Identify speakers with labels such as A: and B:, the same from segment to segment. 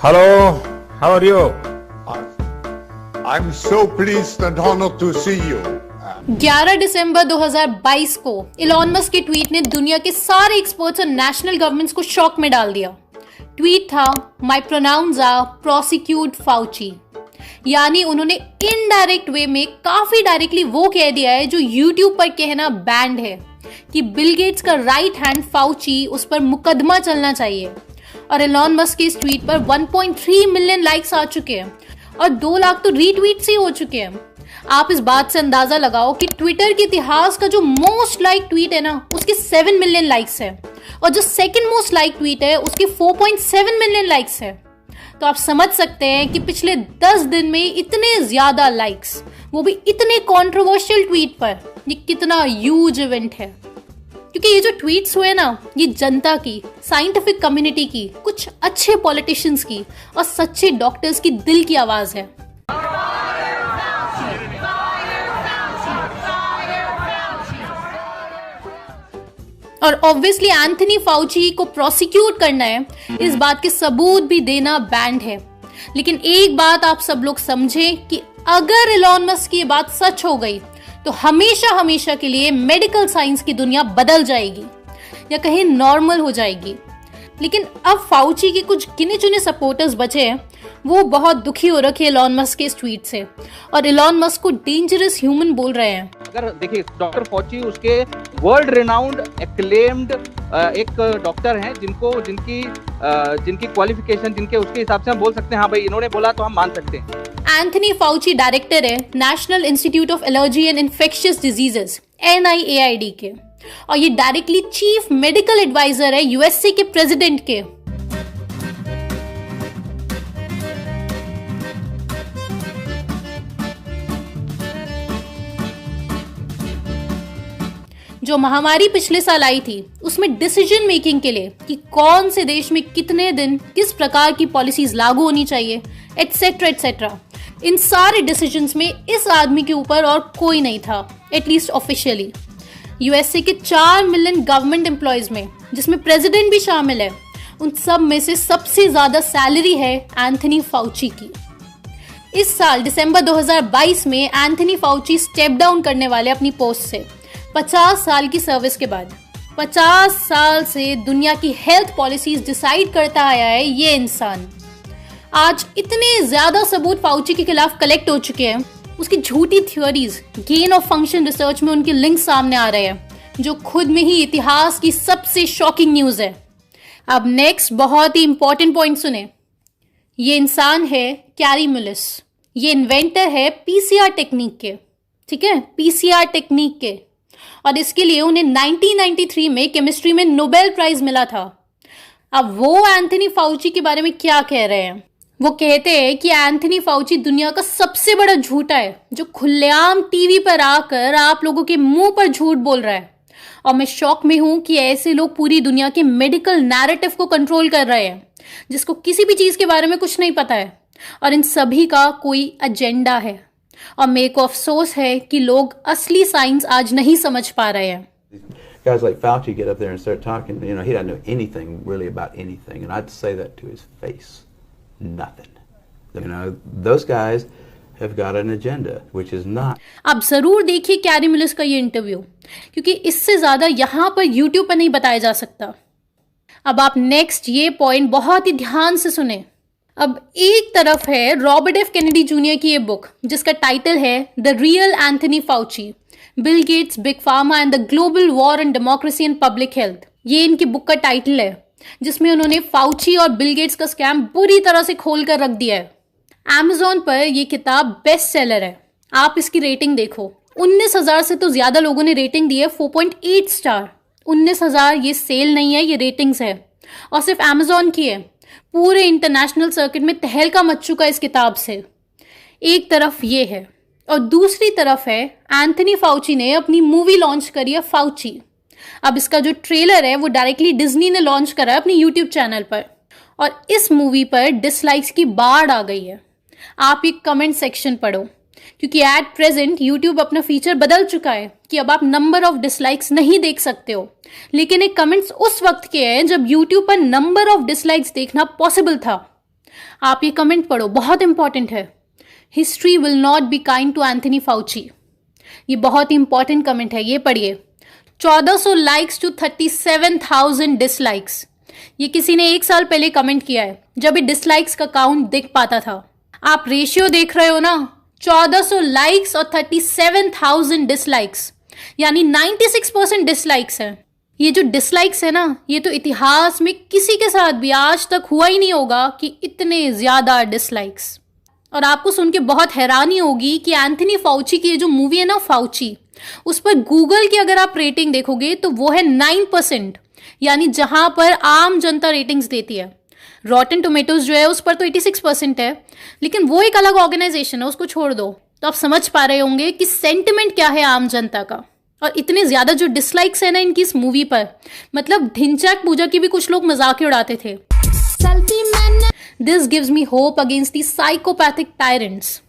A: Hello, how are you?
B: I'm so pleased and honored to see you.
C: 11 दिसंबर 2022 को Elon Musk के tweet ने दुनिया के सारे एक्सपर्ट्स और नेशनल गवर्नमेंट्स को शॉक में डाल दिया। ट्वीट था, my pronouns are prosecute Fauci. यानी उन्होंने इनडायरेक्ट वे में काफी डायरेक्टली वो कह दिया है जो यूट्यूब पर कहना बैंड है कि बिल गेट्स का राइट हैंड फाउची, उस पर मुकदमा चलना चाहिए। और इलॉन मस्क के इस ट्वीट पर 1.3 मिलियन लाइक्स आ चुके हैं और 2 लाख तो रीट्वीट्स ही हो चुके हैं। आप इस बात से अंदाजा लगाओ कि ट्विटर के इतिहास का जो मोस्ट लाइक ट्वीट है ना, उसके 7 मिलियन लाइक्स है और जो सेकंड मोस्ट लाइक ट्वीट है उसके 4.7 मिलियन लाइक्स है। तो आप समझ सकते हैं कि पिछले 10 दिन में इतने ज्यादा लाइक्स, वो भी इतने कंट्रोवर्शियल ट्वीट पर, ये कितना ह्यूज इवेंट है। क्योंकि ये जो ट्वीट्स हुए ना, ये जनता की, साइंटिफिक कम्युनिटी की, कुछ अच्छे पॉलिटिशियंस की और सच्चे डॉक्टर्स की दिल की आवाज है। और ऑब्वियसली एंथनी फाउची को प्रोसिक्यूट करना है, इस बात के सबूत भी देना बैंड है। लेकिन एक बात आप सब लोग समझें कि अगर इलॉन मस्क की बात सच हो गई तो हमेशा हमेशा के लिए मेडिकल साइंस की दुनिया बदल जाएगी या कहीं नॉर्मल हो जाएगी। लेकिन अब फाउची के कुछ गिने चुने सपोर्टर्स बचे हैं, वो बहुत दुखी हो रखे इलॉन मस्क के इस ट्वीट से और इलॉन मस्क को डेंजरस ह्यूमन बोल रहे हैं।
D: अगर देखिए, डॉक्टर फॉची उसके वर्ल्ड रिनाउंड एक्लेम्ड एक डॉक्टर हैं जिनकी क्वालिफिकेशन, जिनके उसके हिसाब से हम बोल सकते हैं हाँ भाई इन्होंने बोला तो हम मान सकते हैं।
C: एंथनी फाउची डायरेक्टर है national institute of allergy and infectious diseases NIAID के, और ये डायरेक्टली चीफ मेडिकल एडवाइजर है USA के प्रेसिडेंट के। जो महामारी पिछले साल आई थी उसमें डिसीजन मेकिंग के लिए कि कौन से देश में कितने दिन किस प्रकार की पॉलिसीज लागू होनी चाहिए, एटसेट्रा एटसेट्रा, इन सारे डिसीजंस में इस आदमी के ऊपर और कोई नहीं था, एटलीस्ट ऑफिशियली। USA के 4 मिलियन गवर्नमेंट एम्प्लॉयज में, जिसमें प्रेसिडेंट भी शामिल है, उन सब में से सबसे ज्यादा सैलरी है एंथनी फाउची की। इस साल दिसंबर 2022 में एंथनी फाउची स्टेप डाउन करने वाले अपनी पोस्ट से 50 साल की सर्विस के बाद। 50 साल से दुनिया की हेल्थ पॉलिसीज डिसाइड करता आया है ये इंसान। आज इतने ज्यादा सबूत फाउची के खिलाफ कलेक्ट हो चुके हैं, उसकी झूठी theories, gain of function research में उनके लिंक सामने आ रहे हैं, जो खुद में ही इतिहास की सबसे शॉकिंग न्यूज है। अब नेक्स्ट बहुत ही इंपॉर्टेंट पॉइंट सुने। ये इंसान है कैरी मुलिस। ये इन्वेंटर है PCR टेक्निक के, ठीक है, PCR टेक्निक के, और इसके लिए उन्हें 1993 में केमिस्ट्री में नोबेल प्राइज मिला था। अब वो एंथनी फाउची के बारे में क्या कह रहे हैं? वो कहते हैं कि एंथनी फाउची दुनिया का सबसे बड़ा झूठा है जो खुलेआम टीवी पर आकर आप लोगों के मुंह पर झूठ बोल रहा है। और मैं शॉक में हूं कि ऐसे लोग पूरी दुनिया के मेडिकल नैरेटिव को कंट्रोल कर रहे हैं, जिसको किसी भी चीज के बारे में कुछ नहीं पता है, और इन सभी का कोई एजेंडा है। और मेरे को अफसोस है कि लोग असली साइंस आज नहीं समझ पा रहे हैं।
E: Guys like Fauci get up there and start talking, he doesn't know anything really about anything, and I'd say that to his face. Nothing. Those guys have got an agenda, which is not.
C: आप जरूर देखिए carry मुलिस का ये interview, क्योंकि इससे ज्यादा यहाँ पर YouTube पर नहीं बताया जा सकता। अब आप नेक्स्ट ये पॉइंट बहुत ही ध्यान से सुने। अब एक तरफ है रॉबर्ट F Kennedy Jr. की ये बुक, जिसका टाइटल है the real Anthony Fauci, Bill Gates, big pharma and the global war and democracy and public health. ये इनकी बुक का टाइटल है, जिसमें उन्होंने फाउची और बिल गेट्स का स्कैम बुरी तरह से खोल कर रख दिया है। Amazon पर ये किताब बेस्ट सेलर है। आप इसकी रेटिंग देखो, 19,000 से तो ज्यादा लोगों ने रेटिंग दी है, 4.8 स्टार। 19,000 ये सेल नहीं है, ये रेटिंग्स है, और सिर्फ Amazon की है। पूरे इंटरनेशनल सर्किट में तहलका मच चुका इस किताब से। एक तरफ ये है, और दूसरी तरफ है एंथनी फाउची ने अपनी मूवी लॉन्च करी है फाउची। अब इसका जो ट्रेलर है वो डायरेक्टली डिज्नी ने लॉन्च करा है अपनी यूट्यूब चैनल पर, और इस मूवी पर डिसलाइक्स की बाढ़ आ गई है। आप ये कमेंट सेक्शन पढ़ो, क्योंकि एट प्रेजेंट यूट्यूब अपना फीचर बदल चुका है कि अब आप नंबर ऑफ डिसलाइक्स नहीं देख सकते हो, लेकिन ये कमेंट्स उस वक्त के हैं जब यूट्यूब पर नंबर ऑफ डिसलाइक्स देखना पॉसिबल था। आप ये कमेंट पढ़ो, बहुत इंपॉर्टेंट है। History will not be kind to Anthony Fauci. ये बहुत ही इंपॉर्टेंट कमेंट है, ये पढ़िए। 1400 लाइक्स टू 37,000 डिसलाइक्स। ये किसी ने 1 साल पहले कमेंट किया है, जब ये डिसलाइक्स का काउंट दिख पाता था। आप रेशियो देख रहे हो ना, 1400 लाइक्स और 37,000 डिसलाइक्स, यानी 96% डिसलाइक्स है। ये जो डिसलाइक्स है ना, ये तो इतिहास में किसी के साथ भी आज तक हुआ ही नहीं होगा कि इतने ज्यादा डिसलाइक्स। और आपको सुन के बहुत हैरानी होगी कि एंथनी फाउची की ये जो मूवी है ना, फाउची, उस पर गूगल की अगर आप रेटिंग देखोगे तो वो है 9%, यानी जहां पर आम जनता रेटिंग्स देती है। रॉटन टोमेटोज जो है उस पर तो 86% है, लेकिन वो एक अलग ऑर्गेनाइजेशन है, उसको छोड़ दो। तो आप समझ पा रहे होंगे कि सेंटिमेंट क्या है आम जनता का। और इतने ज्यादा जो डिसलाइक्स है ना इनकी इस मूवी पर, मतलब ढिंचैक पूजा की भी कुछ लोग मजाक ही उड़ाते थे। This gives me hope against the psychopathic tyrants.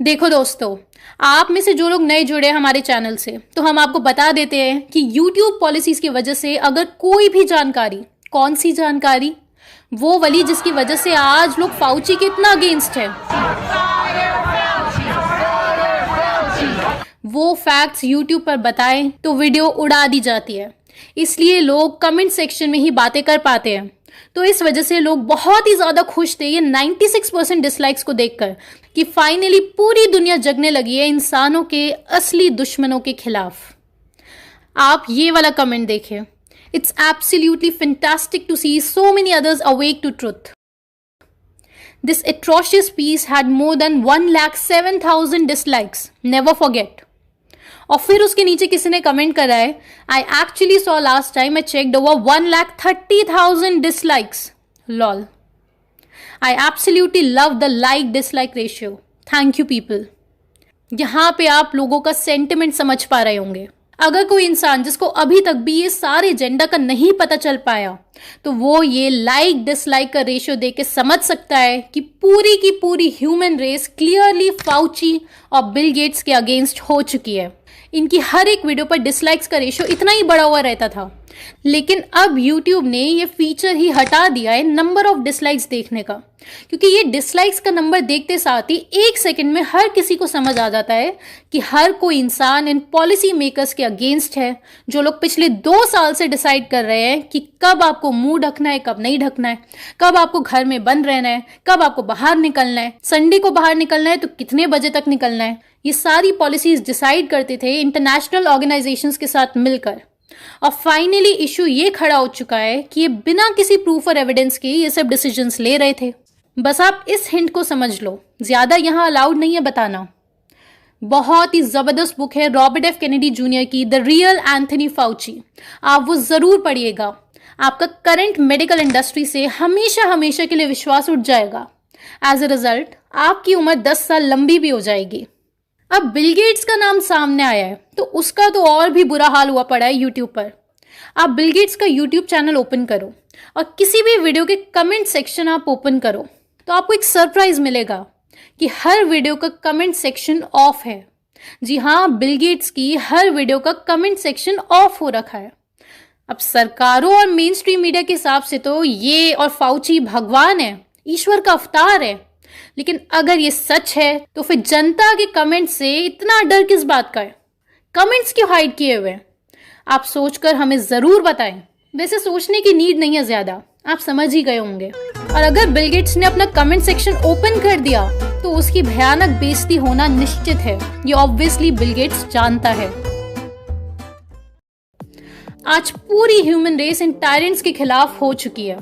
C: देखो दोस्तों, आप में से जो लोग नए जुड़े हैं हमारे चैनल से, तो हम आपको बता देते हैं कि YouTube पॉलिसीज की वजह से अगर कोई भी जानकारी, कौन सी जानकारी, वो वाली जिसकी वजह से आज लोग फाउची के इतना अगेंस्ट है, वो फैक्ट्स YouTube पर बताएं तो वीडियो उड़ा दी जाती है। इसलिए लोग कमेंट सेक्शन में ही बातें कर पाते हैं। तो इस वजह से लोग बहुत ही ज्यादा खुश थे ये 96% डिसलाइक्स को देखकर कि फाइनली पूरी दुनिया जगने लगी है इंसानों के असली दुश्मनों के खिलाफ। आप ये वाला कमेंट देखें। It's absolutely fantastic to see so many others awake to truth. This atrocious piece had more than 1,07,000 dislikes. Never forget. और फिर उसके नीचे किसी ने कमेंट करा है, I actually saw last time I checked over 1,30,000 dislikes. Lol. I absolutely love the like dislike ratio. Thank you people. यहाँ पे आप लोगों का सेंटिमेंट समझ पा रहे होंगे। अगर कोई इंसान जिसको अभी तक भी ये सारे एजेंडा का नहीं पता चल पाया, तो वो ये लाइक डिसलाइक का रेशियो देख के समझ सकता है कि पूरी की पूरी ह्यूमन रेस क्लियरली फाउची और बिल गेट्स के अगेंस्ट हो चुकी है। इनकी हर एक वीडियो पर डिसलाइक्स का रेशियो इतना ही बढ़ा हुआ रहता था, लेकिन अब YouTube ने ये फीचर ही हटा दिया है नंबर ऑफ डिसलाइक्स देखने का, क्योंकि ये डिसलाइक्स का नंबर देखते साथ ही 1 सेकंड में हर किसी को समझ आ जाता है कि हर कोई इंसान इन पॉलिसी मेकर्स के अगेंस्ट है, जो लोग पिछले 2 साल से डिसाइड कर रहे हैं कि कब आपको मुंह ढकना है, कब नहीं ढकना है, कब आपको घर में बंद रहना है, कब आपको बाहर निकलना है, संडे को बाहर निकलना है तो कितने बजे तक निकलना है। ये सारी पॉलिसीज डिसाइड करते थे इंटरनेशनल ऑर्गेनाइजेशंस के साथ मिलकर। और फाइनली इशू ये खड़ा हो चुका है कि ये बिना किसी प्रूफ और एविडेंस के ये सब डिसीजंस ले रहे थे। बस आप इस हिंट को समझ लो, ज्यादा यहाँ अलाउड नहीं है बताना। बहुत ही जबरदस्त बुक है रॉबर्ट एफ कैनेडी जूनियर की, द रियल एंथनी फाउची। आप वो जरूर पढ़िएगा। आपका करंट मेडिकल इंडस्ट्री से हमेशा हमेशा के लिए विश्वास उठ जाएगा। एज ए रिजल्ट आपकी उम्र 10 साल लंबी भी हो जाएगी। अब बिल गेट्स का नाम सामने आया है तो उसका तो और भी बुरा हाल हुआ पड़ा है यूट्यूब पर। आप बिल गेट्स का यूट्यूब चैनल ओपन करो और किसी भी वीडियो के कमेंट सेक्शन आप ओपन करो तो आपको एक सरप्राइज मिलेगा कि हर वीडियो का कमेंट सेक्शन ऑफ है। जी हाँ, बिल गेट्स की हर वीडियो का कमेंट सेक्शन ऑफ हो रखा है। अब सरकारों और मेन स्ट्रीम मीडिया के हिसाब से तो ये और फाउची भगवान है, ईश्वर का अवतार है, लेकिन अगर ये सच है तो फिर जनता के कमेंट से इतना डर किस बात का है? कमेंट्स क्यों हाइड किए हुए हैं? आप सोचकर हमें जरूर बताएं। वैसे सोचने की नीड नहीं है ज्यादा, आप समझ ही गए होंगे। और अगर बिल गेट्स ने अपना कमेंट सेक्शन ओपन कर दिया तो उसकी भयानक बेइज्जती होना निश्चित है। ये ऑब्वियसली बिल गेट्स जानता है। आज पूरी ह्यूमन रेस इन टायरेंट्स के खिलाफ हो चुकी है।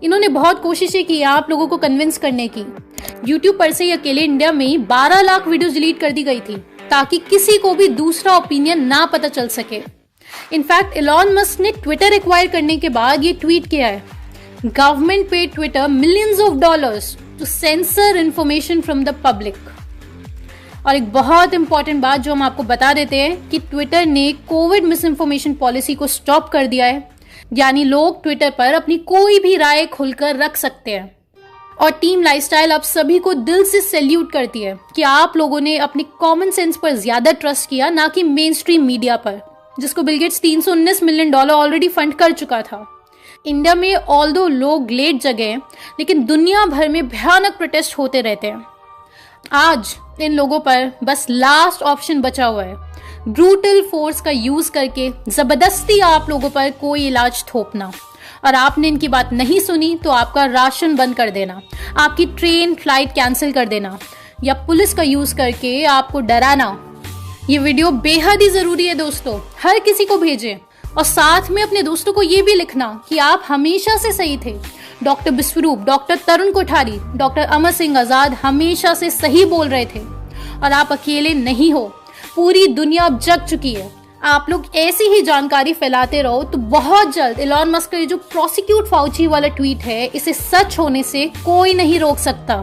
C: इन्होंने बहुत कोशिशें की आप लोगों को कन्विंस करने की। YouTube पर से अकेले इंडिया में ही 12 लाख वीडियोस डिलीट कर दी गई थी ताकि किसी को भी दूसरा ओपिनियन ना पता चल सके। इनफैक्ट एलॉन मस्क ने ट्विटर एक्वायर करने के बाद ये ट्वीट किया है, गवर्नमेंट पे Twitter millions of dollars to sensor information from the public. और एक बहुत इंपॉर्टेंट बात जो हम आपको बता देते हैं कि ट्विटर ने कोविड मिस इन्फॉर्मेशन पॉलिसी को स्टॉप कर दिया है, यानी लोग ट्विटर पर अपनी कोई भी राय खुलकर रख सकते हैं। और टीम लाइफस्टाइल आप सभी को दिल से सैल्यूट करती है कि आप लोगों ने अपनी कॉमन सेंस पर ज्यादा ट्रस्ट किया, ना कि मेन स्ट्रीम मीडिया पर, जिसको Bill Gates $319 million already fund कर चुका था। इंडिया में ऑल्दो लोग लेट जगे हैं, लेकिन दुनिया भर में भयानक प्रोटेस्ट होते रहते हैं। आज इन लोगों पर बस लास्ट ऑप्शन बचा हुआ है, ब्रूटल फोर्स का यूज करके जबरदस्ती आप लोगों पर कोई इलाज थोपना। और आपने इनकी बात नहीं सुनी तो आपका राशन बंद कर देना, आपकी ट्रेन फ्लाइट कैंसिल कर देना, या पुलिस का यूज करके आपको डराना। ये वीडियो बेहद ही जरूरी है दोस्तों, हर किसी को भेजें और साथ में अपने दोस्तों को ये भी लिखना कि आप हमेशा से सही थे। डॉक्टर विश्वरूप, डॉक्टर तरुण कोठारी, डॉक्टर अमर सिंह आजाद हमेशा से सही बोल रहे थे और आप अकेले नहीं हो। पूरी दुनिया अब जग चुकी है। आप लोग ऐसी ही जानकारी फैलाते रहो तो बहुत जल्द इलॉन मस्क का ये जो प्रोसिक्यूट फाउची वाला ट्वीट है, इसे सच होने से कोई नहीं रोक सकता।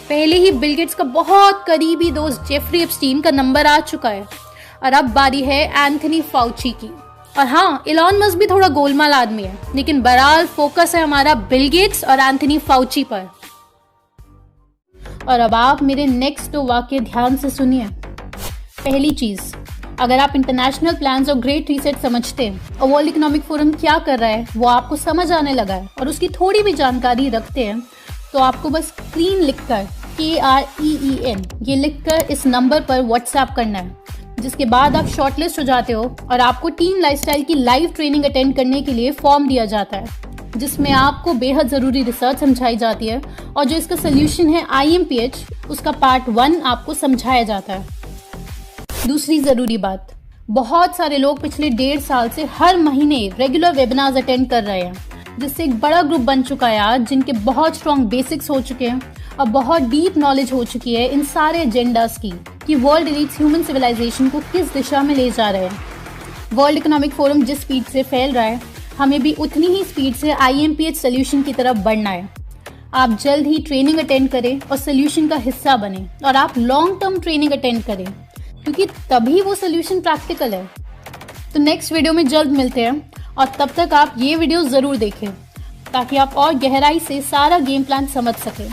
C: पहले ही बिल गेट्स का बहुत करीबी दोस्त जेफरी एप्स्टीन का नंबर आ चुका है और अब बारी है एंथनी फाउची की। और हाँ, इलॉन मस्क भी थोड़ा गोलमाल आदमी है, लेकिन बहरहाल फोकस है हमारा बिल गेट्स और एंथनी फाउची पर। और अब आप मेरे नेक्स्ट 2 वाक्य ध्यान से सुनिए। पहली चीज, अगर आप इंटरनेशनल प्लान्स और ग्रेट रीसेट समझते हैं और वर्ल्ड इकोनॉमिक फोरम क्या कर रहा है वो आपको समझ आने लगा है और उसकी थोड़ी भी जानकारी रखते हैं, तो आपको बस क्लीन लिखकर KREEN ये लिखकर इस नंबर पर व्हाट्सएप करना है, जिसके बाद आप शॉर्टलिस्ट हो जाते हो और आपको टीम लाइफस्टाइल की लाइव ट्रेनिंग अटेंड करने के लिए फॉर्म दिया जाता है, जिसमें आपको बेहद ज़रूरी रिसर्च समझाई जाती है और जो इसका सोल्यूशन है IMPH, उसका पार्ट 1 आपको समझाया जाता है। दूसरी ज़रूरी बात, बहुत सारे लोग पिछले 1.5 साल से हर महीने रेगुलर वेबिनार्स अटेंड कर रहे हैं, जिससे एक बड़ा ग्रुप बन चुका है आज, जिनके बहुत स्ट्रॉन्ग बेसिक्स हो चुके हैं और बहुत डीप नॉलेज हो चुकी है इन सारे एजेंडास की कि वर्ल्ड एलीट्स ह्यूमन सिविलाइजेशन को किस दिशा में ले जा रहे हैं। वर्ल्ड इकोनॉमिक फोरम जिस स्पीड से फैल रहा है, हमें भी उतनी ही स्पीड से IMPH सोल्यूशन की तरफ बढ़ना है। आप जल्द ही ट्रेनिंग अटेंड करें और सोल्यूशन का हिस्सा बने, और आप लॉन्ग टर्म ट्रेनिंग अटेंड करें, क्योंकि तभी वो सोल्यूशन प्रैक्टिकल है। तो नेक्स्ट वीडियो में जल्द मिलते हैं, और तब तक आप ये वीडियो ज़रूर देखें ताकि आप और गहराई से सारा गेम प्लान समझ सकें।